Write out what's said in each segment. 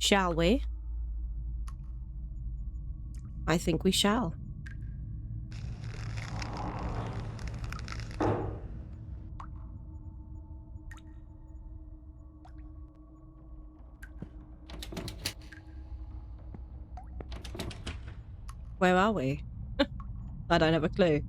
Shall we? I think we shall. Where are we? I don't have a clue.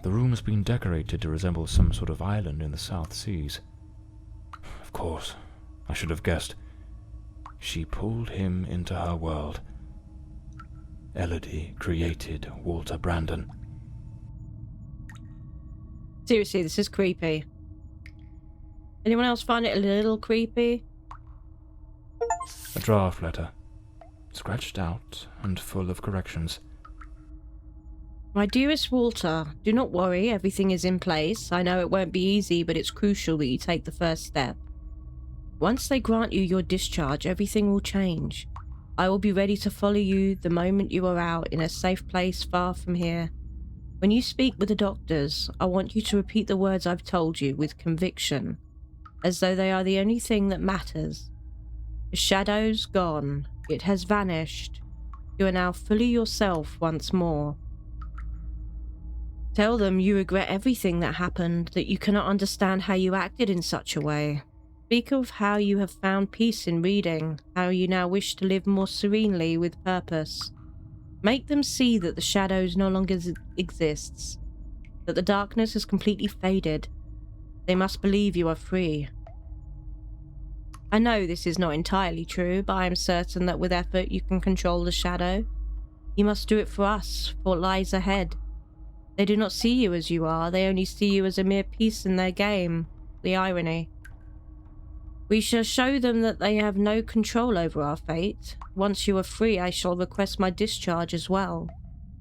The room has been decorated to resemble some sort of island in the South Seas. Of course, I should have guessed. She pulled him into her world. Elodie created Walter Brandon. Seriously, this is creepy. Anyone else find it a little creepy? A draft letter, scratched out and full of corrections. My dearest Walter, do not worry, everything is in place. I know it won't be easy, but it's crucial that you take the first step. Once they grant you your discharge, everything will change. I will be ready to follow you the moment you are out in a safe place far from here. When you speak with the doctors, I want you to repeat the words I've told you with conviction, as though they are the only thing that matters. The shadow's gone. It has vanished. You are now fully yourself once more. Tell them you regret everything that happened, that you cannot understand how you acted in such a way. Speak of how you have found peace in reading, how you now wish to live more serenely with purpose. Make them see that the shadows no longer exists, that the darkness has completely faded. They must believe you are free. I know this is not entirely true, but I am certain that with effort you can control the shadow. You must do it for us, for what lies ahead. They do not see you as you are, they only see you as a mere piece in their game. The irony. We shall show them that they have no control over our fate. Once you are free, I shall request my discharge as well.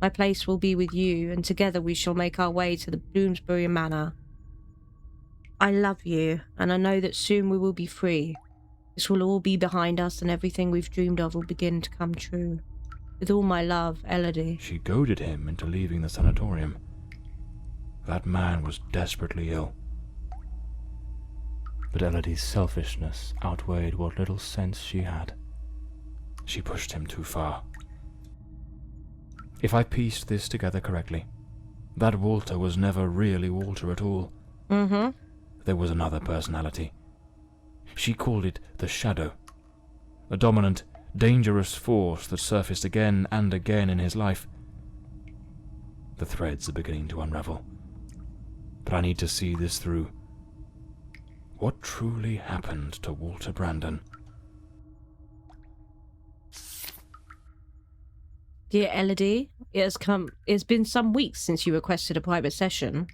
My place will be with you, and together we shall make our way to the Bloomsbury Manor. I love you, and I know that soon we will be free. This will all be behind us, and everything we've dreamed of will begin to come true. With all my love, Elodie. She goaded him into leaving the sanatorium. That man was desperately ill. But Elodie's selfishness outweighed what little sense she had. She pushed him too far. If I pieced this together correctly, that Walter was never really Walter at all. There was another personality. She called it the Shadow, a dominant, dangerous force that surfaced again and again in his life. The threads are beginning to unravel. But I need to see this through. What truly happened to Walter Brandon? Dear Elodie, it has been some weeks since you requested a private session.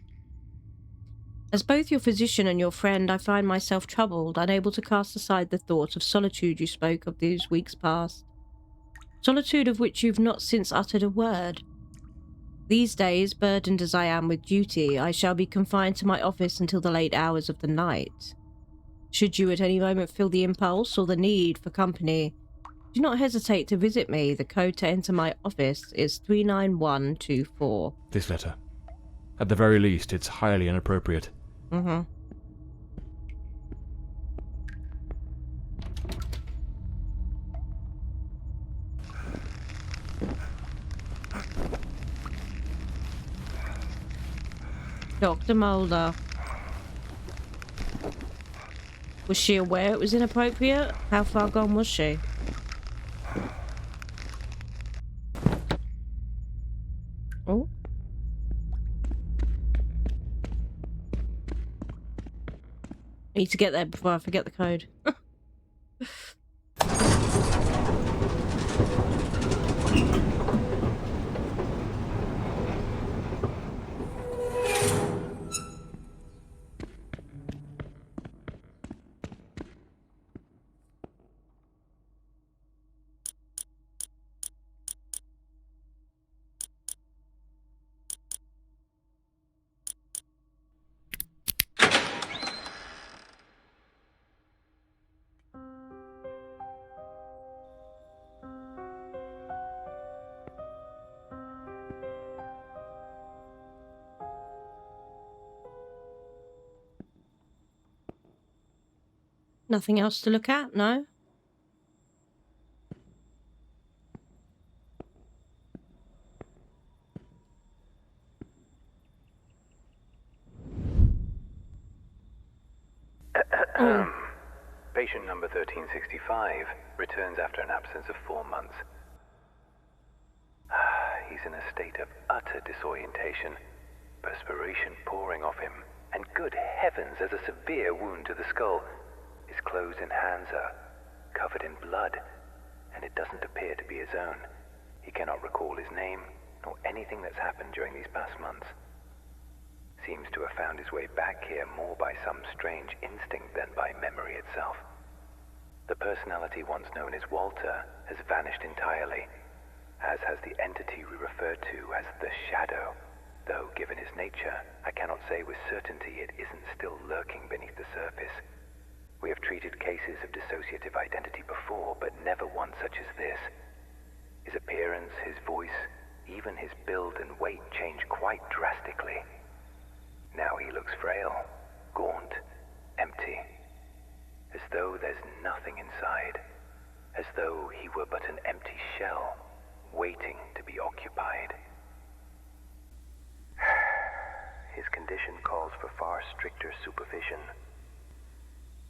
As both your physician and your friend, I find myself troubled, unable to cast aside the thought of solitude you spoke of these weeks past. Solitude of which you've not since uttered a word. These days, burdened as I am with duty, I shall be confined to my office until the late hours of the night. Should you at any moment feel the impulse or the need for company, do not hesitate to visit me. The code to enter my office is 39124. This letter. At the very least, it's highly inappropriate. Dr. Mulder. Was she aware it was inappropriate? How far gone was she? Oh. I need to get there before I forget the code. Nothing else to look at, no? Oh, Patient number 1365 returns after an absence of 4 months. He's in a state of utter disorientation, perspiration pouring off him, and good heavens, there's a severe wound to the skull. His clothes and hands are covered in blood, and it doesn't appear to be his own. He cannot recall his name, nor anything that's happened during these past months. Seems to have found his way back here more by some strange instinct than by memory itself. The personality once known as Walter has vanished entirely, as has the entity we refer to as the Shadow, though given his nature, I cannot say with certainty it isn't still lurking beneath the surface. We have treated cases of dissociative identity before, but never one such as this. His appearance, his voice, even his build and weight change quite drastically. Now he looks frail, gaunt, empty, as though there's nothing inside, as though he were but an empty shell, waiting to be occupied. His condition calls for far stricter supervision.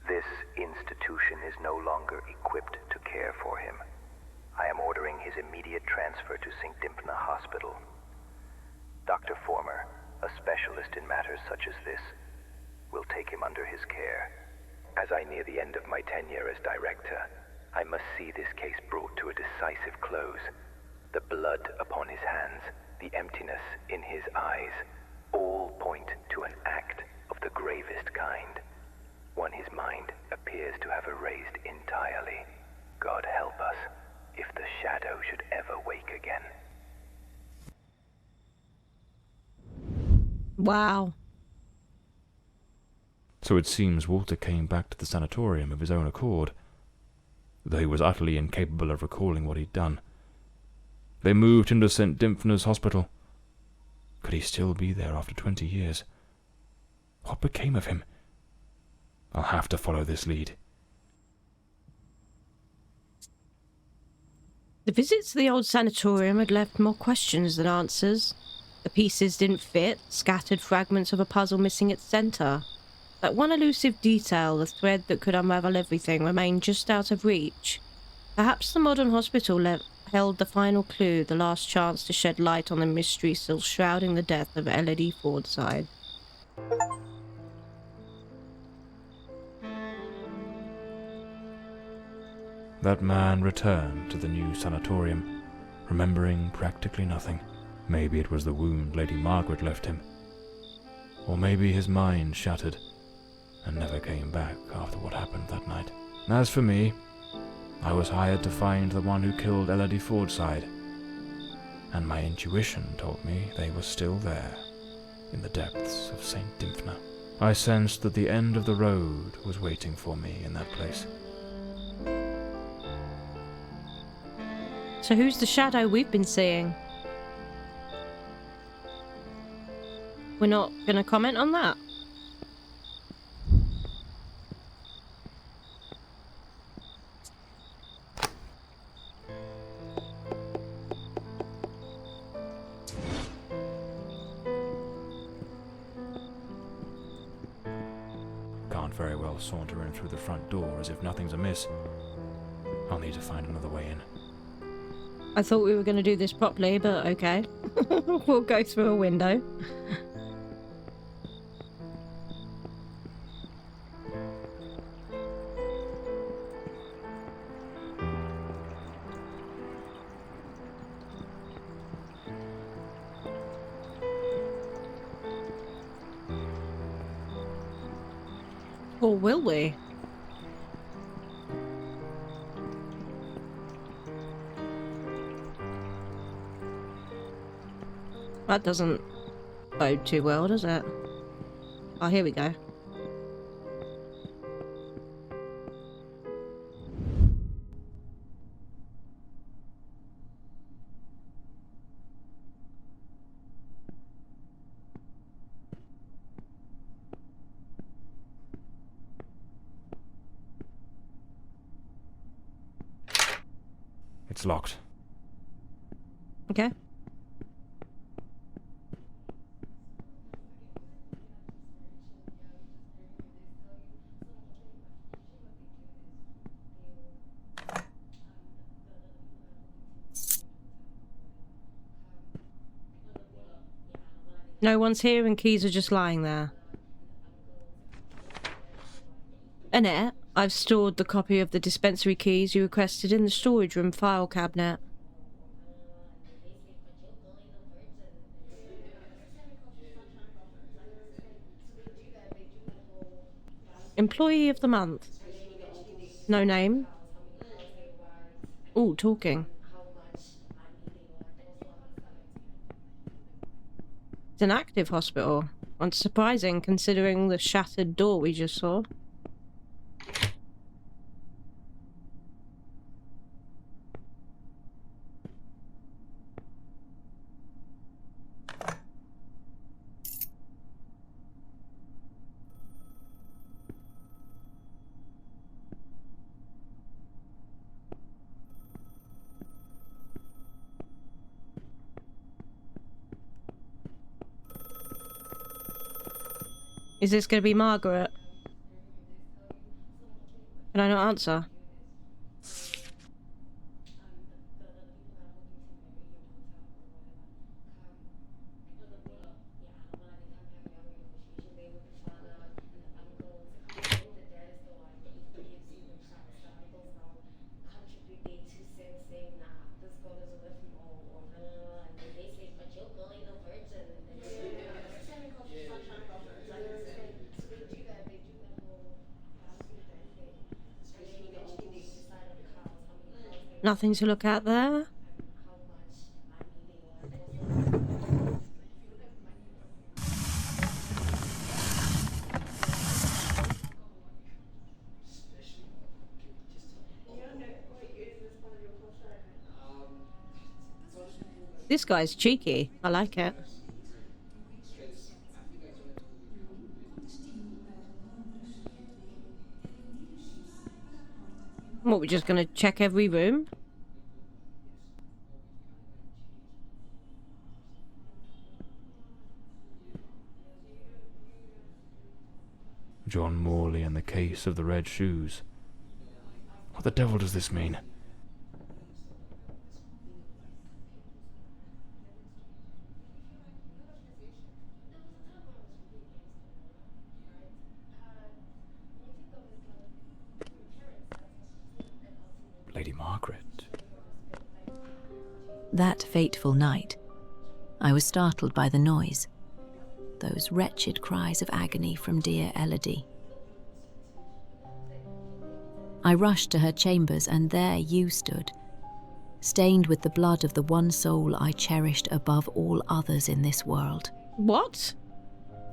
This institution is no longer equipped to care for him. I am ordering his immediate transfer to St. Dymphna Hospital. Dr. Former, a specialist in matters such as this, will take him under his care. As I near the end of my tenure as director, I must see this case brought to a decisive close. The blood upon his hands, the emptiness in his eyes, all point to an act of the gravest kind. One his mind appears to have erased entirely. God help us, if the Shadow should ever wake again. wow. So it seems Walter came back to the sanatorium of his own accord, though he was utterly incapable of recalling what he'd done. They moved him to St. Dymphna's Hospital. Could he still be there after 20 years? What became of him? I'll have to follow this lead. The visit to the old sanatorium had left more questions than answers. The pieces didn't fit, scattered fragments of a puzzle missing its centre. That one elusive detail, the thread that could unravel everything, remained just out of reach. Perhaps the modern hospital held the final clue, the last chance to shed light on the mystery still shrouding the death of Elodie Fordside. That man returned to the new sanatorium, remembering practically nothing. Maybe it was the wound Lady Margaret left him. Or maybe his mind shattered and never came back after what happened that night. As for me, I was hired to find the one who killed Elodie Fordside, and my intuition told me they were still there, in the depths of St. Dymphna. I sensed that the end of the road was waiting for me in that place. So who's the Shadow we've been seeing? We're not going to comment on that? Can't very well saunter in through the front door as if nothing's amiss. I'll need to find another way in. I thought we were going to do this properly, but okay. We'll go through a window. Or will we? That doesn't bode too well, does it? Oh, here we go. It's locked. Okay. No one's here and keys are just lying there. Annette, I've stored the copy of the dispensary keys you requested in the storage room file cabinet. Employee of the month. No name. Ooh, talking. It's an active hospital. Unsurprising considering the shattered door we just saw. Is this going to be Margaret? Can I not answer? Nothing to look at there. This guy's cheeky. I like it. What, we're just gonna check every room? John Morley and the case of the red shoes. What the devil does this mean? Lady Margaret. That fateful night, I was startled by the noise. Those wretched cries of agony from dear Elodie. I rushed to her chambers, and there you stood, stained with the blood of the one soul I cherished above all others in this world. What?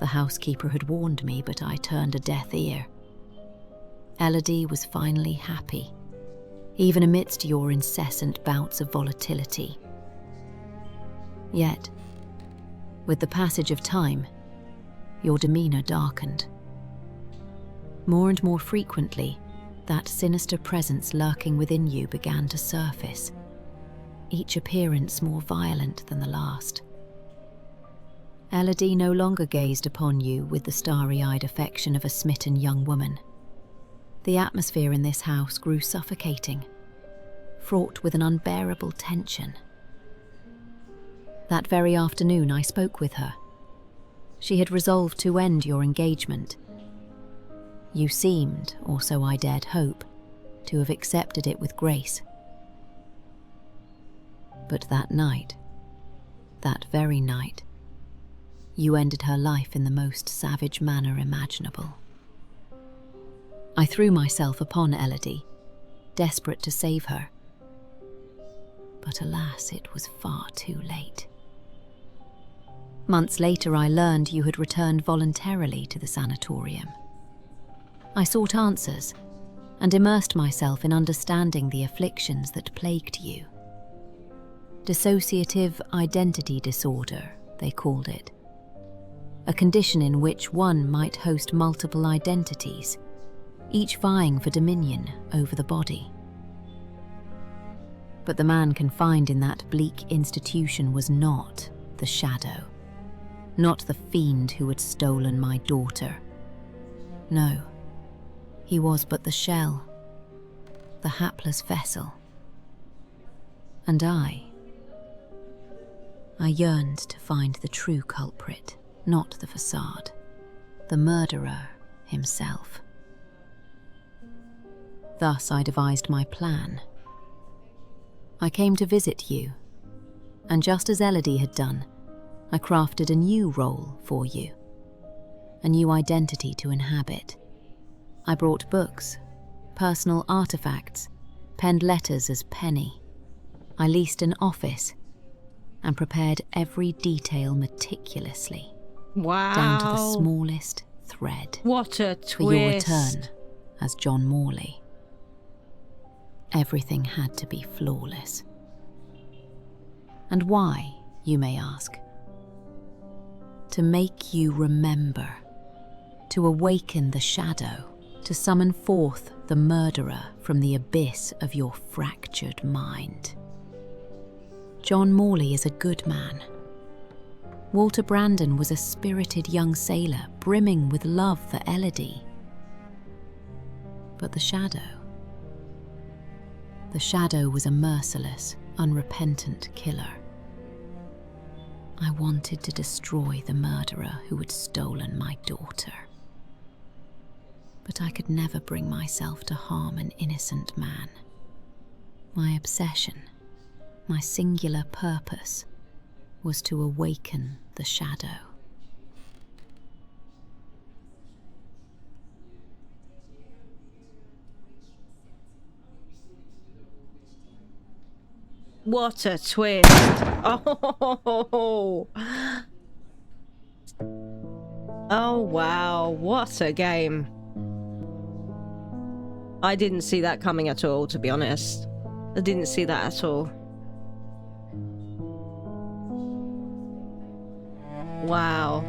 The housekeeper had warned me, but I turned a deaf ear. Elodie was finally happy, even amidst your incessant bouts of volatility. Yet, with the passage of time, your demeanour darkened. More and more frequently, that sinister presence lurking within you began to surface, each appearance more violent than the last. Elodie no longer gazed upon you with the starry-eyed affection of a smitten young woman. The atmosphere in this house grew suffocating, fraught with an unbearable tension. That very afternoon I spoke with her. She had resolved to end your engagement. You seemed, or so I dared hope, to have accepted it with grace. But that night, that very night, you ended her life in the most savage manner imaginable. I threw myself upon Elodie, desperate to save her. But alas, it was far too late. Months later, I learned you had returned voluntarily to the sanatorium. I sought answers and immersed myself in understanding the afflictions that plagued you. Dissociative identity disorder, they called it. A condition in which one might host multiple identities, each vying for dominion over the body. But the man confined in that bleak institution was not the shadow, not the fiend who had stolen my daughter. No, he was but the shell, the hapless vessel. And I yearned to find the true culprit, not the facade, the murderer himself. Thus I devised my plan. I came to visit you, and just as Elodie had done, I crafted a new role for you, a new identity to inhabit. I brought books, personal artifacts, penned letters as Penny. I leased an office and prepared every detail meticulously, Wow. down to the smallest thread. What a twist. For your return as John Morley. Everything had to be flawless. And why, you may ask? To make you remember, to awaken the shadow, to summon forth the murderer from the abyss of your fractured mind. John Morley is a good man. Walter Brandon was a spirited young sailor brimming with love for Elodie. But the shadow was a merciless, unrepentant killer. I wanted to destroy the murderer who had stolen my daughter. But I could never bring myself to harm an innocent man. My obsession, my singular purpose, was to awaken the shadow. What a twist. Oh. Oh, wow. What a game. I didn't see that coming at all, to be honest. I didn't see that at all. Wow.